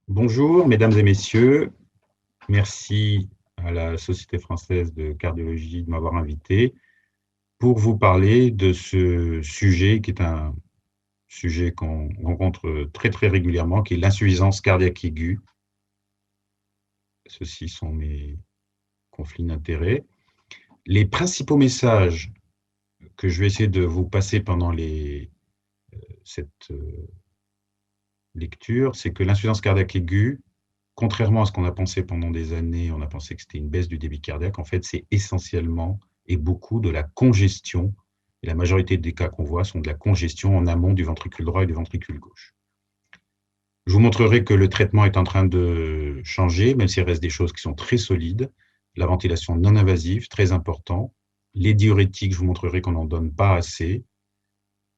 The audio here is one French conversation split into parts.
Bonjour, mesdames et messieurs. Merci à la Société française de cardiologie de m'avoir invité pour vous parler de ce sujet qui est un sujet qu'on rencontre très très régulièrement, qui est l'insuffisance cardiaque aiguë. Ceux-ci sont mes conflits d'intérêts. Les principaux messages que je vais essayer de vous passer pendant cette lecture, c'est que l'insuffisance cardiaque aiguë, contrairement à ce qu'on a pensé pendant des années, on a pensé que c'était une baisse du débit cardiaque. En fait, c'est essentiellement et beaucoup de la congestion. Et la majorité des cas qu'on voit sont de la congestion en amont du ventricule droit et du ventricule gauche. Je vous montrerai que le traitement est en train de changer, même s'il reste des choses qui sont très solides. La ventilation non invasive, très important. Les diurétiques, je vous montrerai qu'on n'en donne pas assez.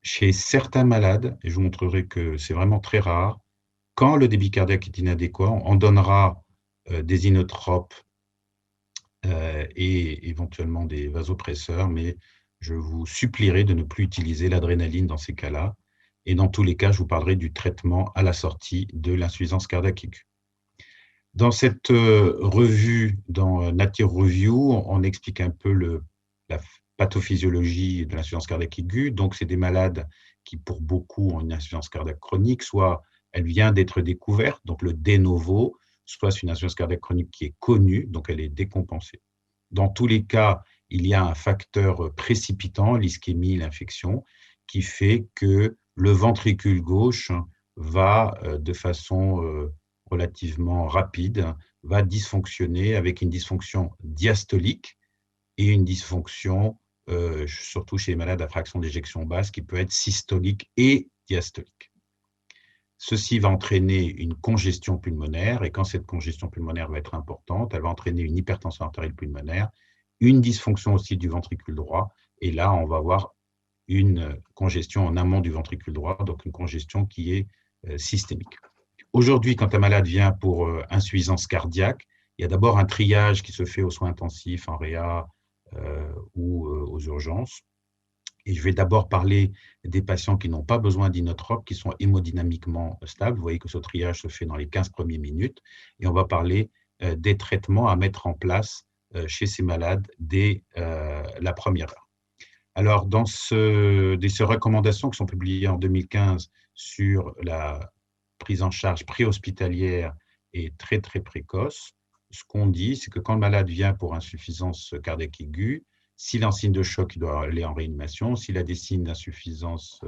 Chez certains malades, et je vous montrerai que c'est vraiment très rare, quand le débit cardiaque est inadéquat, on donnera des inotropes et éventuellement des vasopresseurs, mais je vous supplierai de ne plus utiliser l'adrénaline dans ces cas-là. Et dans tous les cas, je vous parlerai du traitement à la sortie de l'insuffisance cardiaque aiguë. Dans cette revue, dans Nature Review, on explique un peu la pathophysiologie de l'insuffisance cardiaque aiguë. Donc, c'est des malades qui, pour beaucoup, ont une insuffisance cardiaque chronique, soit elle vient d'être découverte, donc le de novo, soit c'est une insuffisance cardiaque chronique qui est connue, donc elle est décompensée. Dans tous les cas, il y a un facteur précipitant, l'ischémie, l'infection, qui fait que le ventricule gauche va, de façon relativement rapide, va dysfonctionner avec une dysfonction diastolique et une dysfonction, surtout chez les malades à fraction d'éjection basse, qui peut être systolique et diastolique. Ceci va entraîner une congestion pulmonaire, et quand cette congestion pulmonaire va être importante, elle va entraîner une hypertension artérielle pulmonaire, une dysfonction aussi du ventricule droit, et là, on va avoir une congestion en amont du ventricule droit, donc une congestion qui est systémique. Aujourd'hui, quand un malade vient pour insuffisance cardiaque, il y a d'abord un triage qui se fait aux soins intensifs, en réa ou aux urgences. Et je vais d'abord parler des patients qui n'ont pas besoin d'inotropes, qui sont hémodynamiquement stables. Vous voyez que ce triage se fait dans les 15 premières minutes. Et on va parler des traitements à mettre en place chez ces malades dès la première heure. Alors, dans ces recommandations qui sont publiées en 2015 sur la prise en charge préhospitalière et très, très précoce, ce qu'on dit, c'est que quand le malade vient pour insuffisance cardiaque aiguë, s'il a un signe de choc, il doit aller en réanimation. S'il a des signes d'insuffisance,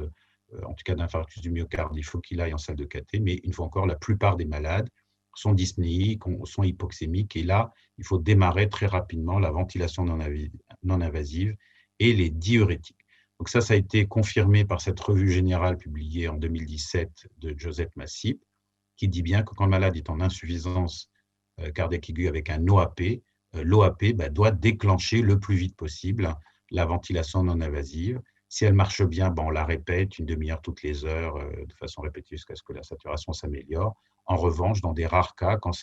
en tout cas d'infarctus du myocarde, il faut qu'il aille en salle de cathé. Mais une fois encore, la plupart des malades sont dyspnéiques, sont hypoxémiques. Et là, il faut démarrer très rapidement la ventilation non invasive et les diurétiques. Donc ça a été confirmé par cette revue générale publiée en 2017 de Joseph Massip, qui dit bien que quand le malade est en insuffisance cardiaque aiguë avec un OAP, l'OAP doit déclencher le plus vite possible la ventilation non invasive. Si elle marche bien, on la répète une demi-heure toutes les heures de façon répétée jusqu'à ce que la saturation s'améliore. En revanche, dans des rares cas, quand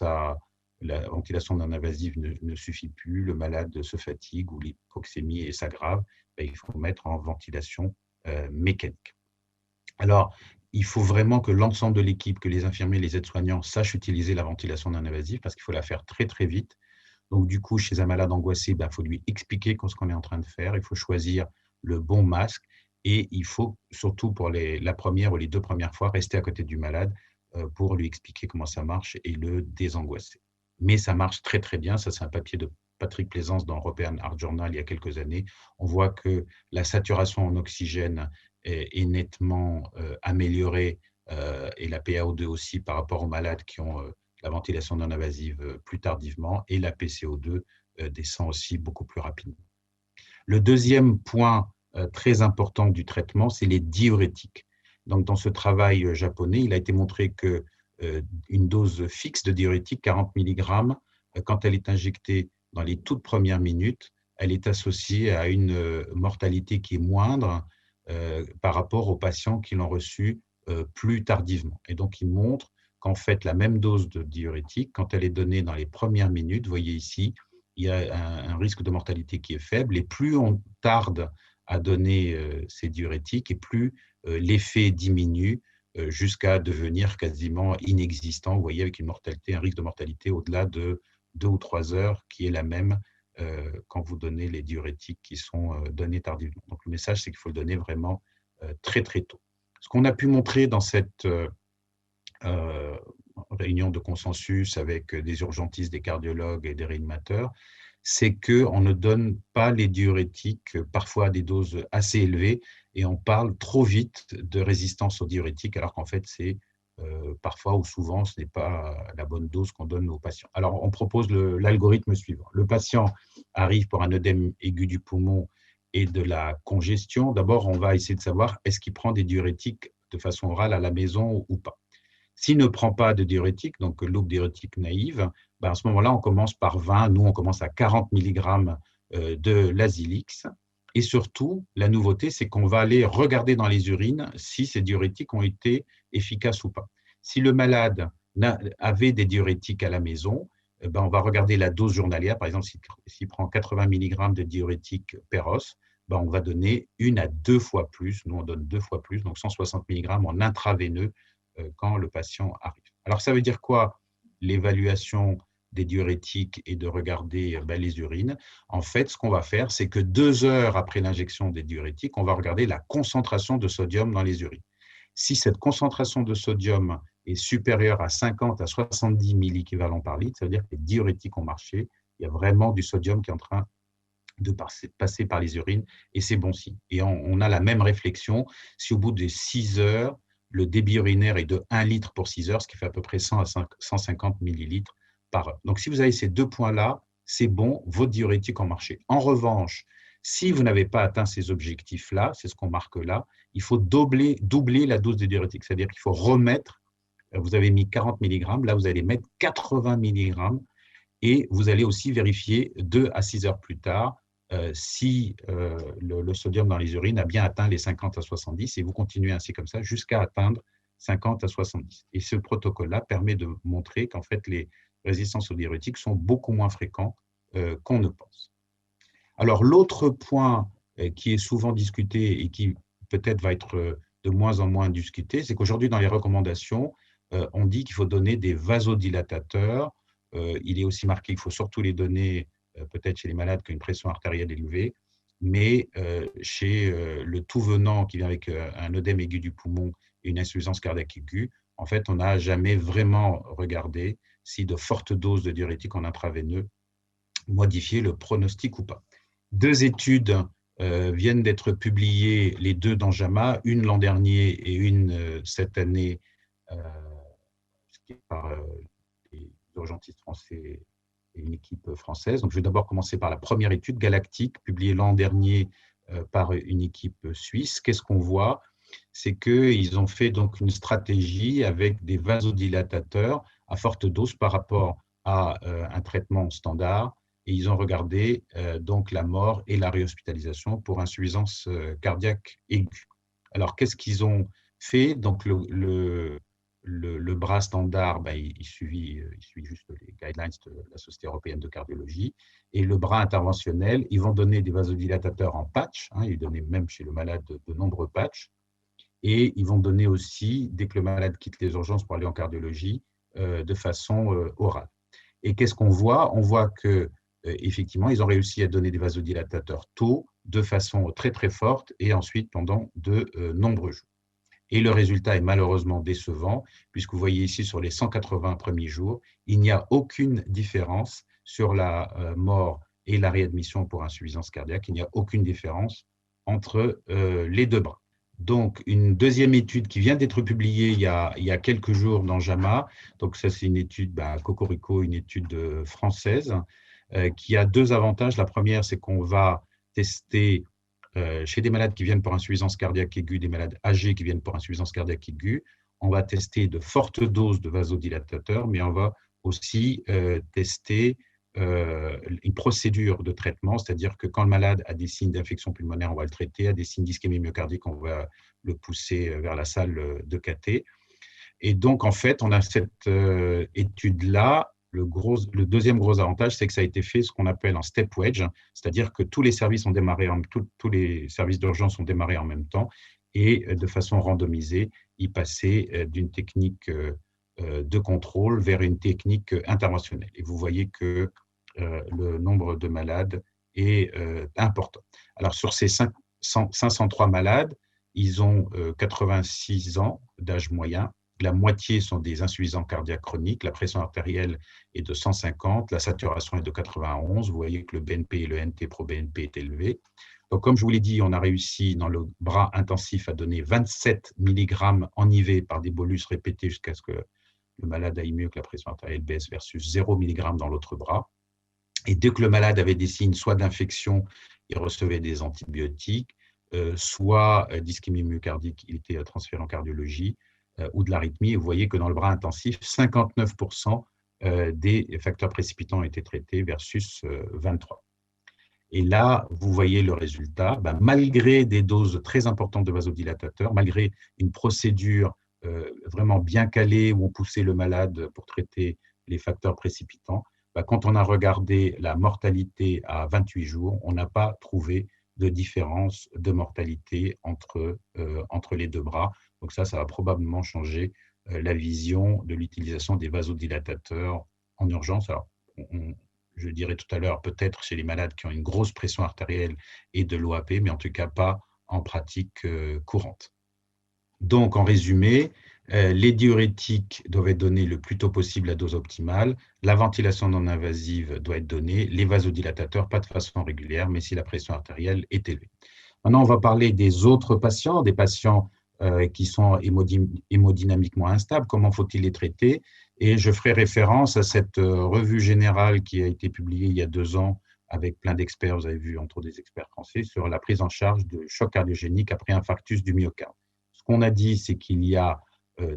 la ventilation non invasive ne suffit plus, le malade se fatigue ou l'hypoxémie s'aggrave, il faut mettre en ventilation mécanique. Alors, il faut vraiment que l'ensemble de l'équipe, que les infirmiers, les aides-soignants sachent utiliser la ventilation non invasive parce qu'il faut la faire très, très vite. Donc, du coup, chez un malade angoissé, il faut lui expliquer ce qu'on est en train de faire. Il faut choisir le bon masque et il faut, surtout pour la première ou les 2 premières fois, rester à côté du malade pour lui expliquer comment ça marche et le désangoisser. Mais ça marche très, très bien. Ça, c'est un papier de Patrick Plaisance dans European Heart Journal il y a quelques années. On voit que la saturation en oxygène est nettement améliorée et la PaO2 aussi par rapport aux malades qui ont la ventilation non invasive plus tardivement, et la PCO2 descend aussi beaucoup plus rapidement. Le deuxième point très important du traitement, c'est les diurétiques. Donc, dans ce travail japonais, il a été montré qu'une dose fixe de diurétique, 40 mg, quand elle est injectée dans les toutes premières minutes, elle est associée à une mortalité qui est moindre par rapport aux patients qui l'ont reçu plus tardivement. Et donc, il montre qu'en fait, la même dose de diurétique, quand elle est donnée dans les premières minutes, vous voyez ici, il y a un risque de mortalité qui est faible, et plus on tarde à donner ces diurétiques, et plus l'effet diminue jusqu'à devenir quasiment inexistant, vous voyez, avec une mortalité, un risque de mortalité au-delà de 2 ou 3 heures, qui est la même quand vous donnez les diurétiques qui sont donnés tardivement. Donc, le message, c'est qu'il faut le donner vraiment très, très tôt. Ce qu'on a pu montrer dans cette réunion de consensus avec des urgentistes, des cardiologues et des réanimateurs, c'est qu'on ne donne pas les diurétiques, parfois à des doses assez élevées, et on parle trop vite de résistance aux diurétiques, alors qu'en fait, c'est parfois ou souvent, ce n'est pas la bonne dose qu'on donne aux patients. Alors, on propose l'algorithme suivant. Le patient arrive pour un œdème aigu du poumon et de la congestion. D'abord, on va essayer de savoir est-ce qu'il prend des diurétiques de façon orale à la maison ou pas. S'il ne prend pas de diurétique, donc loupe diurétique naïve, ben à ce moment-là, on commence par 20. Nous, on commence à 40 mg de l'Azilix. Et surtout, la nouveauté, c'est qu'on va aller regarder dans les urines si ces diurétiques ont été efficaces ou pas. Si le malade avait des diurétiques à la maison, ben on va regarder la dose journalière. Par exemple, s'il prend 80 mg de diurétique Péros, ben on va donner 1 à 2 fois plus. Nous, on donne 2 fois plus, donc 160 mg en intraveineux quand le patient arrive. Alors, ça veut dire quoi, l'évaluation des diurétiques et de regarder les urines? En fait, ce qu'on va faire, c'est que 2 heures après l'injection des diurétiques, on va regarder la concentration de sodium dans les urines. Si cette concentration de sodium est supérieure à 50 à 70 milliequivalents par litre, ça veut dire que les diurétiques ont marché, il y a vraiment du sodium qui est en train de passer par les urines, et c'est bon signe. Et on a la même réflexion si au bout de 6 heures, le débit urinaire est de 1 litre pour 6 heures, ce qui fait à peu près 100 à 150 millilitres par heure. Donc, si vous avez ces 2 points-là, c'est bon, votre diurétique ont marché. En revanche, si vous n'avez pas atteint ces objectifs-là, c'est ce qu'on marque là, il faut doubler la dose de diurétique, c'est-à-dire qu'il faut remettre, vous avez mis 40 mg, là vous allez mettre 80 mg, et vous allez aussi vérifier 2 à 6 heures plus tard si le sodium dans les urines a bien atteint les 50 à 70, et vous continuez ainsi comme ça jusqu'à atteindre 50 à 70. Et ce protocole-là permet de montrer qu'en fait, les résistances aux diurétiques sont beaucoup moins fréquentes qu'on ne pense. Alors, l'autre point qui est souvent discuté et qui peut-être va être de moins en moins discuté, c'est qu'aujourd'hui, dans les recommandations, on dit qu'il faut donner des vasodilatateurs. Il est aussi marqué qu'il faut surtout les donner peut-être chez les malades qui ont une pression artérielle élevée, mais chez le tout venant qui vient avec un œdème aigu du poumon et une insuffisance cardiaque aiguë, en fait, on n'a jamais vraiment regardé si de fortes doses de diurétiques en intraveineux modifiaient le pronostic ou pas. 2 études viennent d'être publiées, les 2 dans JAMA, une l'an dernier et une cette année, par les urgentistes français et une équipe française. Donc, je vais d'abord commencer par la première étude, Galactique, publiée l'an dernier par une équipe suisse. Qu'est-ce qu'on voit? C'est qu'ils ont fait donc une stratégie avec des vasodilatateurs à forte dose par rapport à un traitement standard, et ils ont regardé donc la mort et la réhospitalisation pour insuffisance cardiaque aiguë. Alors, qu'est-ce qu'ils ont fait? Donc, le bras standard, il suit juste les guidelines de la Société européenne de cardiologie. Et le bras interventionnel, ils vont donner des vasodilatateurs en patch, ils donnaient même chez le malade de nombreux patchs, et ils vont donner aussi, dès que le malade quitte les urgences pour aller en cardiologie, de façon orale. Et qu'est-ce qu'on voit? On voit que effectivement, ils ont réussi à donner des vasodilatateurs tôt, de façon très très forte, et ensuite pendant de nombreux jours. Et le résultat est malheureusement décevant, puisque vous voyez ici sur les 180 premiers jours, il n'y a aucune différence sur la mort et la réadmission pour insuffisance cardiaque. Il n'y a aucune différence entre les 2 bras. Donc, une deuxième étude qui vient d'être publiée il y a quelques jours dans JAMA, donc ça c'est une étude Cocorico, une étude française, qui a 2 avantages. La première, c'est qu'on va tester chez des malades qui viennent pour insuffisance cardiaque aiguë, des malades âgés qui viennent pour insuffisance cardiaque aiguë, on va tester de fortes doses de vasodilatateurs, mais on va aussi tester une procédure de traitement, c'est-à-dire que quand le malade a des signes d'infection pulmonaire, on va le traiter, a des signes d'ischémie myocardique, on va le pousser vers la salle de cathé. Et donc, en fait, on a cette étude-là. Le deuxième gros avantage, c'est que ça a été fait ce qu'on appelle en step wedge, c'est-à-dire que tous les services ont démarré, tous les services d'urgence ont démarré en même temps, et de façon randomisée, y passer d'une technique de contrôle vers une technique interventionnelle. Et vous voyez que le nombre de malades est important. Alors, sur ces 503 malades, ils ont 86 ans d'âge moyen. La moitié sont des insuffisants cardiaques chroniques. La pression artérielle est de 150, la saturation est de 91. Vous voyez que le BNP et le NT-proBNP est élevé. Donc, comme je vous l'ai dit, on a réussi dans le bras intensif à donner 27 mg en IV par des bolus répétés jusqu'à ce que le malade aille mieux, que la pression artérielle baisse, versus 0 mg dans l'autre bras. Et dès que le malade avait des signes soit d'infection, il recevait des antibiotiques, soit d'ischémie myocardique, il était transféré en cardiologie, ou de l'arythmie. Et vous voyez que dans le bras intensif, 59% des facteurs précipitants ont été traités versus 23%. Et là, vous voyez le résultat. Malgré des doses très importantes de vasodilatateurs, malgré une procédure vraiment bien calée où on poussait le malade pour traiter les facteurs précipitants, quand on a regardé la mortalité à 28 jours, on n'a pas trouvé de différence de mortalité entre les deux bras. Donc ça va probablement changer la vision de l'utilisation des vasodilatateurs en urgence. Alors, je dirais tout à l'heure, peut-être chez les malades qui ont une grosse pression artérielle et de l'OAP, mais en tout cas pas en pratique courante. Donc, en résumé, les diurétiques doivent être donnés le plus tôt possible à dose optimale, la ventilation non invasive doit être donnée, les vasodilatateurs pas de façon régulière, mais si la pression artérielle est élevée. Maintenant, on va parler des autres patients, des patients qui sont hémodynamiquement instables, comment faut-il les traiter? Et je ferai référence à cette revue générale qui a été publiée il y a 2 ans avec plein d'experts, vous avez vu, entre autres des experts français, sur la prise en charge de choc cardiogénique après infarctus du myocarde. Ce qu'on a dit, c'est qu'il y a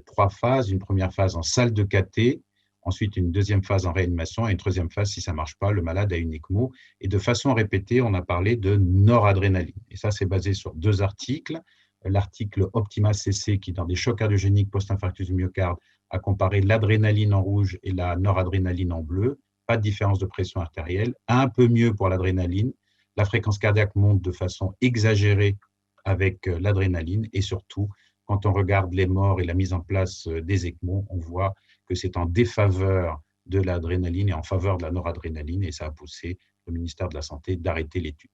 3 phases. Une première phase en salle de cathé, ensuite une deuxième phase en réanimation et une troisième phase, si ça ne marche pas, le malade a une ECMO. Et de façon répétée, on a parlé de noradrénaline. Et ça, c'est basé sur 2 articles. L'article Optima CC, qui dans des chocs cardiogéniques post-infarctus du myocarde, a comparé l'adrénaline en rouge et la noradrénaline en bleu. Pas de différence de pression artérielle. Un peu mieux pour l'adrénaline. La fréquence cardiaque monte de façon exagérée avec l'adrénaline. Et surtout, quand on regarde les morts et la mise en place des ECMO, on voit que c'est en défaveur de l'adrénaline et en faveur de la noradrénaline. Et ça a poussé le ministère de la Santé d'arrêter l'étude.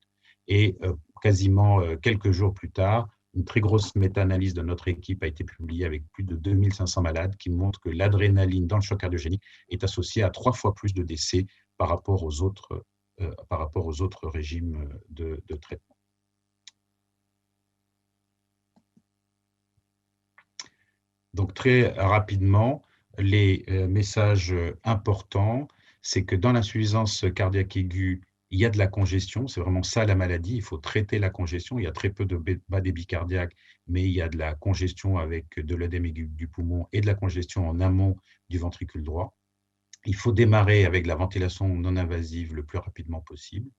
Et quasiment quelques jours plus tard, une très grosse méta-analyse de notre équipe a été publiée avec plus de 2500 malades qui montre que l'adrénaline dans le choc cardiogénique est associée à 3 fois plus de décès par rapport aux autres régimes de traitement. Donc, très rapidement, les messages importants, c'est que dans l'insuffisance cardiaque aiguë, il y a de la congestion, c'est vraiment ça la maladie, il faut traiter la congestion, il y a très peu de bas débit cardiaque, mais il y a de la congestion avec de l'œdème aigu du poumon et de la congestion en amont du ventricule droit. Il faut démarrer avec la ventilation non invasive le plus rapidement possible.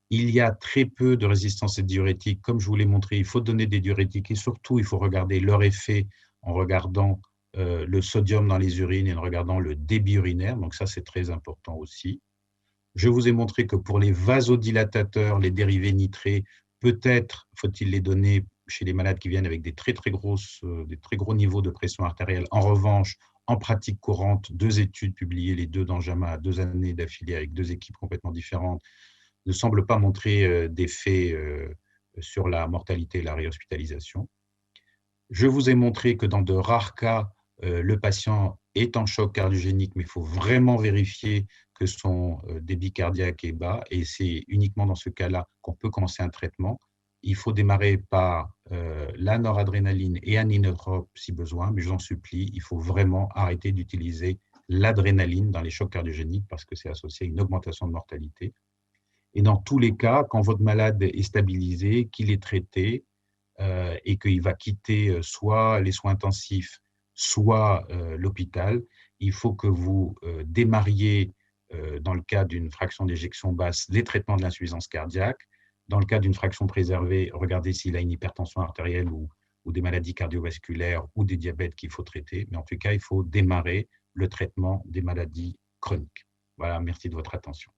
Il y a très peu de résistance aux diurétiques, comme je vous l'ai montré, il faut donner des diurétiques et surtout, il faut regarder leur effet en regardant le sodium dans les urines et en regardant le débit urinaire, donc ça c'est très important aussi. Je vous ai montré que pour les vasodilatateurs, les dérivés nitrés, peut-être faut-il les donner chez les malades qui viennent avec des très gros niveaux de pression artérielle. En revanche, en pratique courante, 2 études publiées, les 2 dans JAMA, 2 années d'affilée avec 2 équipes complètement différentes, ne semblent pas montrer d'effet sur la mortalité et la réhospitalisation. Je vous ai montré que dans de rares cas, le patient est en choc cardiogénique, mais il faut vraiment vérifier que son débit cardiaque est bas, et c'est uniquement dans ce cas-là qu'on peut commencer un traitement. Il faut démarrer par la noradrénaline et un inotrope si besoin, mais je vous en supplie, il faut vraiment arrêter d'utiliser l'adrénaline dans les chocs cardiogéniques parce que c'est associé à une augmentation de mortalité. Et dans tous les cas, quand votre malade est stabilisé, qu'il est traité et qu'il va quitter soit les soins intensifs, soit l'hôpital, il faut que vous démarriez, dans le cas d'une fraction d'éjection basse, les traitements de l'insuffisance cardiaque. Dans le cas d'une fraction préservée, regardez s'il a une hypertension artérielle ou des maladies cardiovasculaires ou des diabètes qu'il faut traiter. Mais en tout cas, il faut démarrer le traitement des maladies chroniques. Voilà, merci de votre attention.